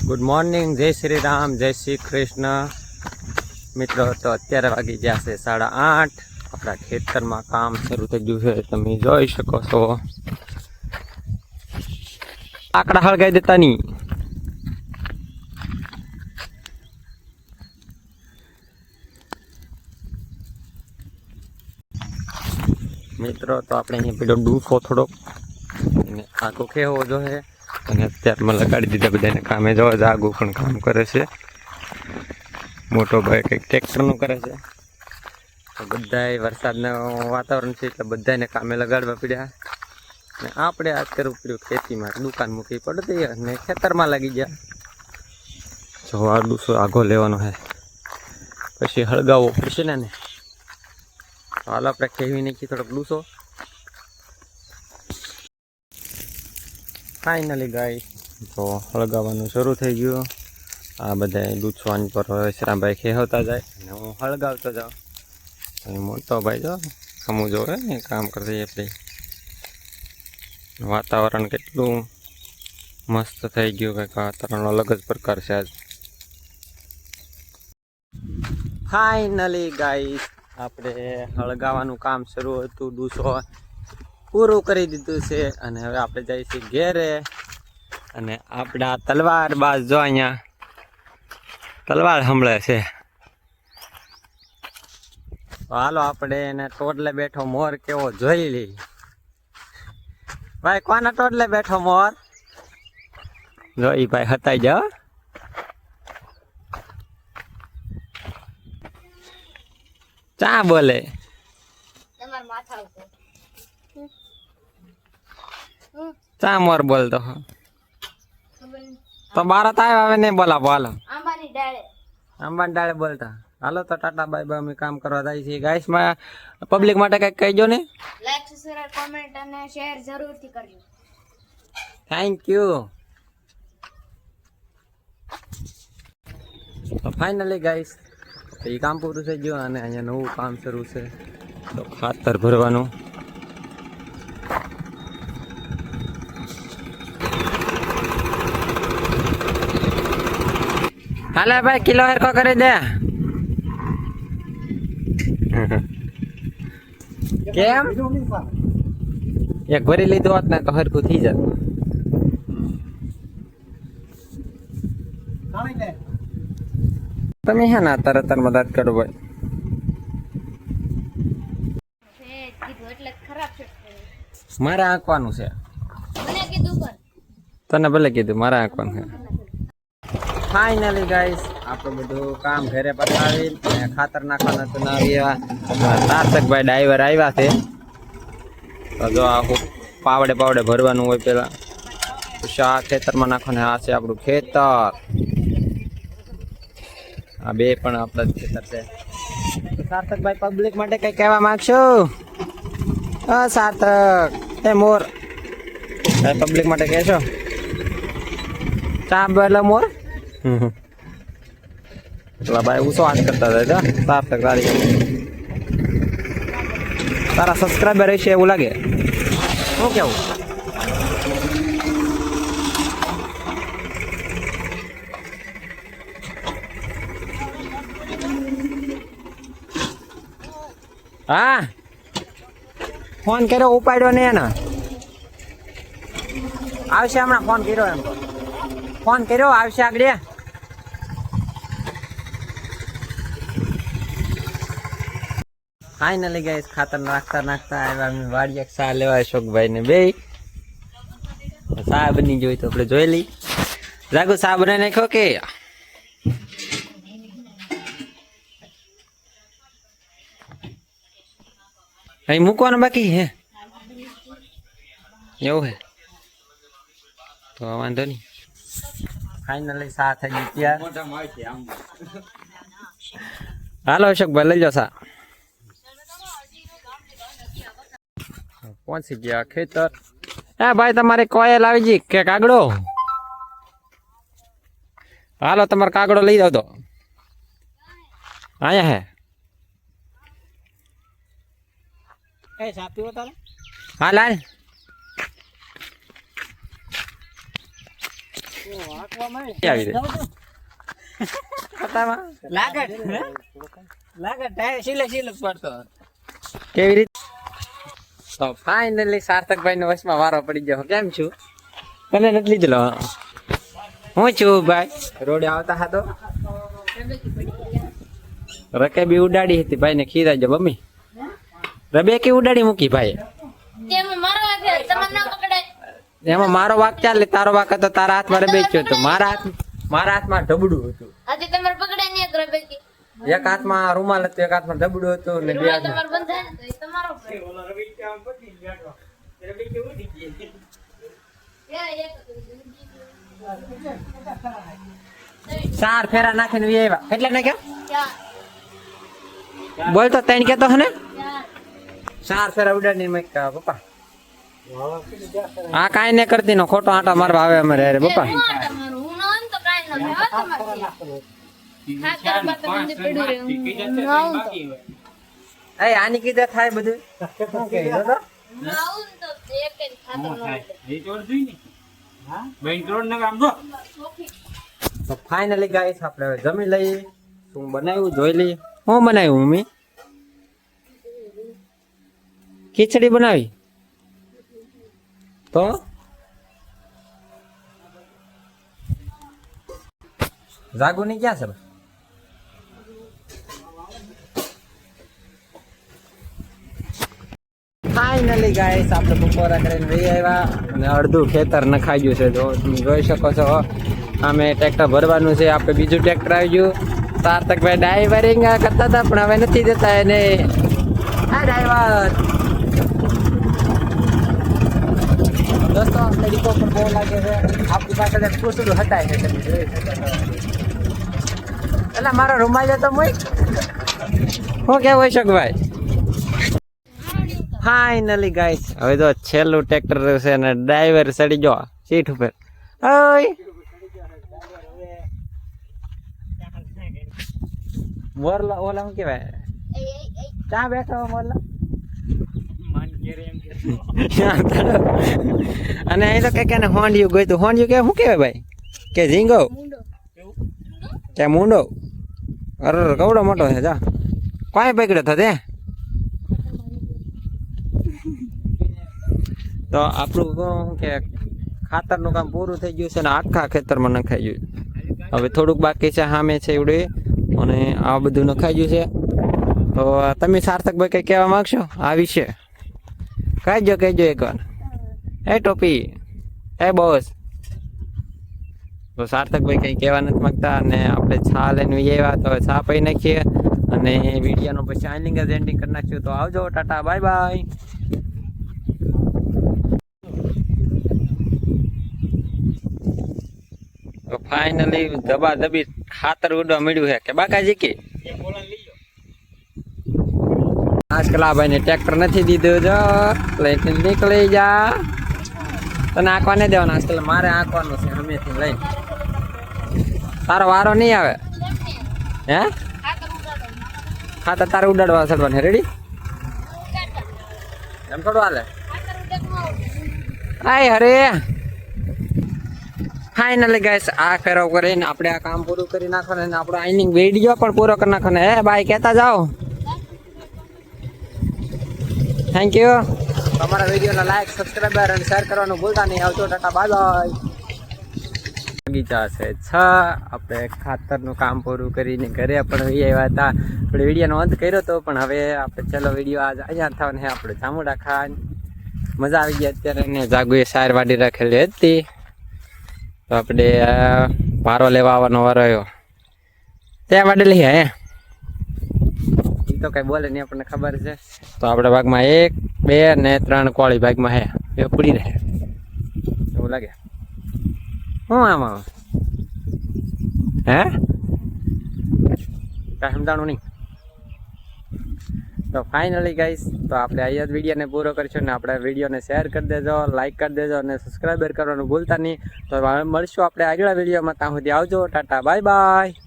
Good morning, જય શ્રી રામ, જય શ્રી કૃષ્ણ. મિત્રો, તો અત્યારે વાગી ગયા છે 8:30. આપણા ખેતરમાં કામ શરૂ થઈ ગયું છે, તમે જોઈ શકો છો. આકડા હળગાઈ દેતા નહીં. મિત્રો, તો આપણે અહીંયા પેલો ડૂફો થોડોક આખો ખેવો જોઈએ અને અત્યારમાં લગાડી દીધા બધાને કામે. જો જાગુ પણ કામ કરે છે, મોટો ભાઈ કંઈક ટ્રેક્ટરનું કરે છે. તો બધાય વરસાદનું વાતાવરણ છે એટલે બધાને કામે લગાડવા પડ્યા. અને આપણે આ કરવું પડ્યું ખેતીમાં, દુકાન મૂકી પડતી અને ખેતરમાં લાગી ગયા. જો આ ડૂસો આઘો લેવાનો છે, પછી હળગાવવો પડશે ને. હાલ આપણે ખેવી નાખીએ થોડોક ડૂસો. ફાઇનલી ગાય તો હળગાવવાનું શરૂ થઈ ગયું. આ બધા દૂધવાની પર વિશ્રામભાઈ ખેવતા જાય અને હું હળગાવતો જાઉં. અને મોટો ભાઈ જો સમૂહ જોવે ને કામ કરતી આપણે. વાતાવરણ કેટલું મસ્ત થઈ ગયું, કંઈક વાતાવરણ અલગ જ પ્રકાર છે આજ. ફાઇનલી ગાય આપણે હળગાવાનું કામ શરૂ હતું, ડૂસો પૂરું કરી દીધું છે અને હવે આપણે જઈએ છીએ ઘેરે. અને આપણા તલવાર બાજ જો અહીંયા તલવાર હમળે છે. તો હાલો આપણે એને ટોડલે બેઠો મોર કેવો જોઈ લઈ. ભાઈ, કોના ટોડલે બેઠો મોર? જોઈ ભાઈ હતાઈ જાઓ. ચા બોલે ચા મોર બોલતો તો બારત આવ્યો. હવે નહીં બોલા બોલો, આંબાની ડાળે બોલતા. હાલો તો ટાટા બાય બાય, અમે કામ કરવા જાય છીએ. ગાઈસ માં પબ્લિક માટે કઈક કહીજો ને. લાઈક, સબસ્ક્રાઇબ, કોમેન્ટ અને શેર જરૂરથી કરજો. Thank you. તો ફાઇનલી ગાઈસ એ કામ પૂરું થઈ ગયું અને અહીંયા નવું કામ શરૂ છે. તો ખાતર ભરવાનું. હાલે ભાઈ, કિલો હેરકો કરી દે. કેમ એક ભરી લીધો હોત ને તો હરખું થઈ જાત. તમે હે ના તરત મદદ કરો ભાઈ. મારે આંકવાનું છે. તને ભલે કીધું, મારે આંકવાનું છે. ફાઇનલી ગાઈસ આપણે બધું કામ ઘરે પતાવી ખાતર નાખવાના તો ના આવ્યા. સાર્થકભાઈ ડ્રાઈવર આવ્યા છે. તો જો આખું પાવડે પાવડે ભરવાનું હોય પેલા, પછી આ ખેતરમાં નાખવાનું. આ છે આપણું ખેતર. આ બે પણ આપણા જ ખેતર છે. સાર્થકભાઈ પબ્લિક માટે કઈ કહેવા માંગશો? સાર્થક એ મોર કઈ પબ્લિક માટે કહેશો? ચા એટલે મોર પેલા ભાઈ ઉસો વાત કરતા હતા. સાર્થક તારા સબસ્ક્રાઈબર હશે એવું લાગે. શું કેવું? હા, ફોન કર્યો, ઉપાડ્યો ને એના આવશે હમણાં. ફોન કર્યો, એમ ફોન કર્યો, આવશે આગળ. ફાઇનલી ગાઈસ ખાતર નાખતા નાખતા આવ્યા અમે વાડીએ સા લેવા અશોકભાઈ ને બે. સા બની જોઈ તો આપણે જોઈ લઈ. જાગુ સા બનાવી નાખ્યો કે? અહીં મૂકવાનું બાકી હે? એવું હે તો વાંધો નહીં. ફાઇનલી સા થઈ ગઈ તૈયાર. હાલો અશોકભાઈ લઈ જાઓ સા. પહોંચી ગયા ખેતર. હા ભાઈ, તમારે કોયલ આવી ગઈ કે કાગડો? હાલો તમારે કાગડો લઈ જાવ. તો અહીંયા હે. હા લાલ. આવી રહી ખતામાં લાગે ટાયર સિલે પડતો. કેવી રીતે તો ફાઇનલી સાર્થકભાઈ નો વશમાં વારો પડી ગયો. કેમ છું તને નથી લીધેલો? હું છું ભાઈ રોડે આવતા હતો રકેબી ઉડાડી હતી ભાઈ ને ખીરા જો મમ્મી રબેકી ઉડાડી મૂકી ભાઈ. તેમાં મારો વાંક છે, તમારે ના પકડાય. એમાં મારો વાક ચાલે, તારો વાક હતો તારા હાથમાં રબેક્યો હતો, મારા હાથમાં ઢબડું હતું. આજે તમારે પકડાય નહીં એક રબેકી. એક હાથમાં રૂમાલ હતો, એક હાથમાં ઢબડું હતું ને બે રૂમાલ હાથમાં તમારે બંધાય ને તો એ તમારો ચાર ફેરા નાખીને વી આવ્યા. કેટલા નાખ્યા ચાર. બોલ તો ત્રણ કેતો હે ને? ચાર. ચાર ફેરા ઉડાડીને મેં કહ્યું, પપ્પા આ કાંઈ ને કરતી નો ખોટો આંટો મારવા આવે અમારે અરે પપ્પા. હું આ તમારું હું ન હોય ને તો કાંઈ ન થાય. હો તમારે. ખાતર બાતર બધું પડ્યું રહે. હું ન આવું તો. એ આની કીધે થાય બધું શું કહે જો તો? હું આવું ને તો એક જ ખાતર ન હોય. તો ફાઇનલી ગાઈસ આપણે હવે જમી લઈએ. શું બનાવ્યું જોઈ લઈએ. શું બનાવ્યું મમ્મી? ખીચડી બનાવી તો જાગુની ક્યાં છે? ફાઇનલી ગાઈસ આપણે બપોરા કરીને વહી આવ્યા અને અડધું ખેતર નખાઈ ગયું છે. જો તમે જોઈ શકો છો અમે ટ્રેક્ટર ભરવાનું છે. આપણે બીજું ટ્રેક્ટર આવી ગયું. સાર્થકભાઈ ડ્રાઈવરિંગ કરતા હતા પણ હવે નથી જતા એને. હા ડ્રાઈવર દોસ્તો આપણે ડીપો પર બહુ લાગે છે. આપણી પાછળ એક પૂછડું હટાય છે તમે જોઈ શકો છો. એટલે મારો રૂમાલ તો મોઈ શું કેવું હોય શકભાઈ? ફાઇનલી ગાઈસ હવે તો છેલ્લું ટ્રેક્ટર છે અને ડ્રાઈવર ચડી ગયો સીટ ઉપર. ઓય મોરલા ઓલા શું કહેવાય ક્યાં બેઠો મોરલા? અને અહીં તો કઈ કે હોંડિયું ગયું તું. હોંડિયું કે શું કહેવાય ભાઈ? કે ઝીંગો કે મૂંડો? અરે કવડો મોટો છે. જા કોઈ પકડ્યો થતે. તો આપણું શું કે ખાતરનું કામ પૂરું થઈ ગયું છે ને આખા ખેતરમાં નખાઈ ગયું. હવે થોડુંક બાકી છે સામે છે એવડે અને આ બધું નખાઈ ગયું છે. તો તમે સાર્થકભાઈ કંઈ કહેવા માંગશો આ વિશે? કહેજો એકવાર. એ ટોપી એ બોસ. તો સાર્થકભાઈ કંઈ કહેવા નથી માંગતા અને આપણે છા લઈને આવ્યા તો છા પી નાખીએ અને વિડીયોનો પછી આઈલિંગ જ એન્ડિંગ કરી નાખ્યું. તો આવજો, ટાટા, બાય બાય. તો ફાઇનલી દબાદબી ખાતર ઉડવા મળ્યું છે કે બાકાજી કે આજકાલ આ ભાઈને ટ્રેક્ટર નથી દીધું. જો લઈને નીકળી જા. તને આંકવા નહીં દેવાનું આજકાલ મારે આંકવાનું છે હમેથી લઈને. તારો વારો નહીં આવે હે? ખાતર તારે ઉડાડવા ચડવાનું રેડી? એમ થોડું હાલે. આય હરે ફાઇનલી ગાઈસ આ ફેરો કરીને આપણે આ કામ પૂરું કરી નાખવાનું અને આપણો આઈનિંગ વિડીયો પણ પૂરો કરી નાખવાનો. હે બાય કહેતા જાઓ. Thank you. તમારા વિડીયોને લાઈક, સબસ્ક્રાઈબર અને શેર કરવાનું ભૂલતા નહીં. આવજો, ટાટા, બાય બાય. બગીચા છે આપણે ખાતરનું કામ પૂરું કરીને ઘરે પણ આવ્યા હતા. આપણે વિડીયોનો અંત કર્યો હતો પણ હવે આપણે ચલો વિડીયો આજ અહીંયા થવાનો છે. આપણે જામુડા ખાન મજા આવી ગઈ અત્યારે ને જાગુએ સાર વાડી રાખેલી હતી. તો આપણે વારો લેવા આવવાનો વારો આવ્યો. ત્યાં વાડેલી હે એ તો કઈ બોલે નહીં આપણને ખબર છે. તો આપણે ભાગમાં 1, 2 ને 3 કોળી ભાગમાં હે એ પડી રહે એવું લાગે. શું આમાં હે કાંઈ સમજાણું નહીં. તો ફાઇનલી ગાઈસ તો આપણે અહીંયા જ વિડીયોને પૂરો કરીશું ને આપણે વિડીયોને શેર કરી દેજો, લાઈક કરી દેજો અને સબસ્ક્રાઈબર કરવાનું ભૂલતા નહીં. તો મળીશું આપણે આગલા વિડીયોમાં. ત્યાં સુધી આવજો, ટાટા, બાય બાય.